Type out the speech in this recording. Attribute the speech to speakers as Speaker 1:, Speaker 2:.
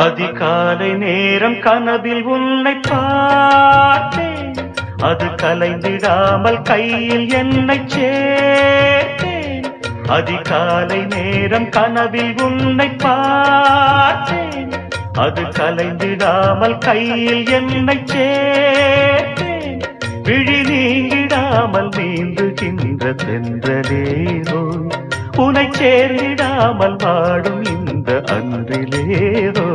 Speaker 1: அதிகாலை நேரம் கனவில் உன்னை பார்த்தேன், அது கலைந்திடாமல் கையில் என்னை சேர்த்தேன். அதிகாலை நேரம் கனவில் உன்னை பார்த்தேன், அது கலைந்திடாமல் கையில் என்னை சேர்த்தேன். விழி நீங்கிடாமல் நீந்துகின்ற தென்றலேரோ, உனை சேர்ந்திடாமல் வாடும் இந்த அன்றிலேரோ.